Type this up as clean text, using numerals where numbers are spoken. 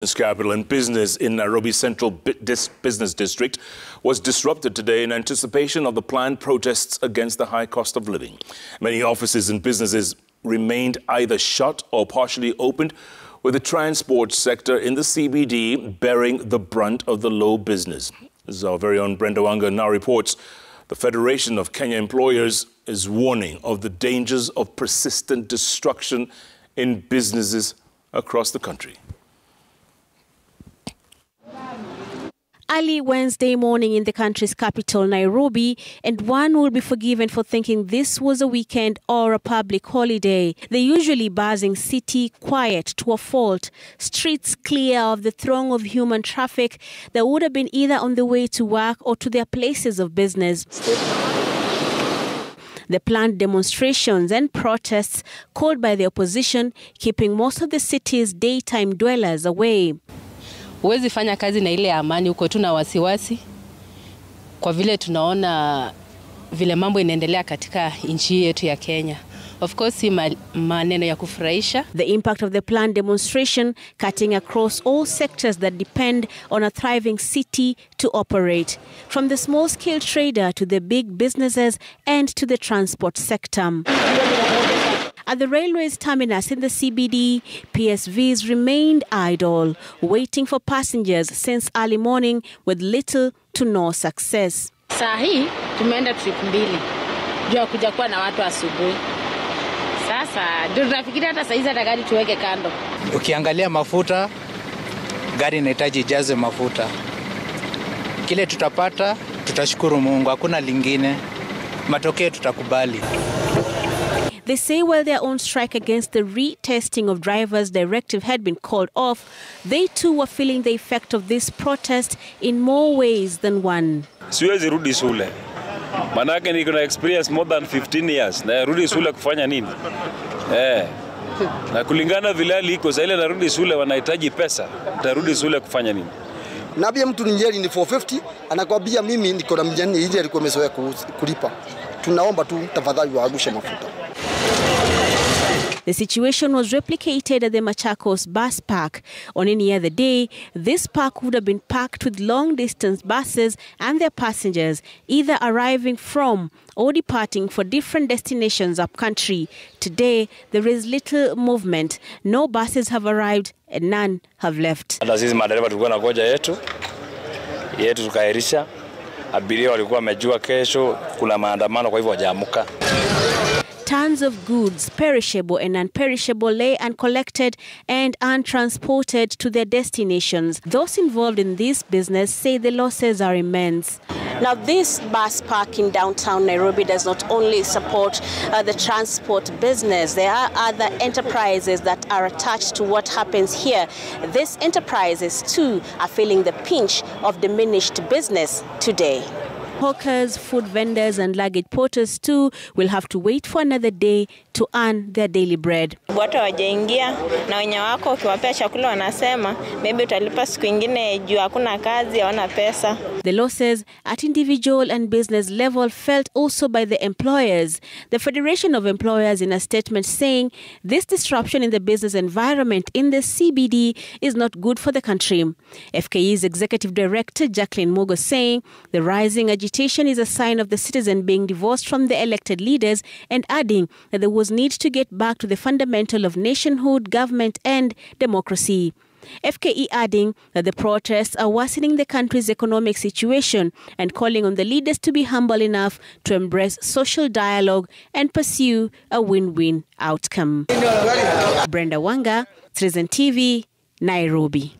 Capital and business in Nairobi Central Business District was disrupted today in anticipation of the planned protests against the high cost of living. Many offices and businesses remained either shut or partially opened, with the transport sector in the CBD bearing the brunt of the low business. As our very own Brenda Wanga now reports, the Federation of Kenya Employers is warning of the dangers of persistent destruction in businesses across the country. Early Wednesday morning in the country's capital, Nairobi, and one will be forgiven for thinking this was a weekend or a public holiday. The usually buzzing city quiet to a fault, streets clear of the throng of human traffic that would have been either on the way to work or to their places of business. The planned demonstrations and protests called by the opposition, keeping most of the city's daytime dwellers away. Huwezi fanya kazi na ile amani, uko tu na wasiwasi kwa vile tunaona vile mambo inaendelea katika nchi yetu ya Kenya. Of course, si maneno ya kufurahisha. The impact of the planned demonstration cutting across all sectors that depend on a thriving city to operate, from the small-scale trader to the big businesses and to the transport sector. At the railway's terminus in the CBD, PSVs remained idle, waiting for passengers since early morning with little to no success. Saa hii tumeenda trip mbili. Jua kuja kuwa na watu asubuhi. Sasa ndio tunafikiria hata saa hizi hata gari tuweke kando. Ukiangalia mafuta, gari inahitaji ijaze mafuta. Kile tutapata, tutashukuru Mungu, hakuna lingine. Matokeo tutakubali. They say while their own strike against the retesting of drivers' directive had been called off, they too were feeling the effect of this protest in more ways than one. Siwezi rudi shule. Manake niko na experience more than 15 years. Na rudi shule kufanya nini? Na kulingana vile hali iko sasa, ile narudi shule wanahitaji pesa. Tarudi shule kufanya nini? Nabia mtu njeri ni 450, anakwambia mimi niko na mjani ile alikuwa amezoea kulipa. Tunaomba tu tafadhali waagushe mafuta. The situation was replicated at the Machakos bus park. On any other day, this park would have been packed with long-distance buses and their passengers, either arriving from or departing for different destinations up-country. Today, there is little movement. No buses have arrived and none have left. Sisi madereva tulikuwa na goja yetu tukairisha. Abiria walikuwa wamejua kesho kuna maandamano, kwa hivyo hajaamuka. Tons of goods, perishable and unperishable, lay uncollected and untransported to their destinations. Those involved in this business say the losses are immense. Now, this bus park in downtown Nairobi does not only support the transport business. There are other enterprises that are attached to what happens here. These enterprises, too, are feeling the pinch of diminished business today. Hawkers, food vendors and luggage porters too will have to wait for another day to earn their daily bread. Watu hawajaingia na wenye wako ukiwapea chakula wanasema maybe utalipa siku nyingine juu hakuna kazi, hawana pesa. The losses at individual and business level felt also by the employers. The Federation of Employers in a statement saying this disruption in the business environment in the CBD is not good for the country. FKE's Executive Director Jacqueline Mugo saying the rising agitation is a sign of the citizen being divorced from the elected leaders, and adding that there was need to get back to the fundamental of nationhood, government and democracy. FKE adding that the protests are worsening the country's economic situation and calling on the leaders to be humble enough to embrace social dialogue and pursue a win-win outcome. Brenda Wanga, Citizen TV, Nairobi.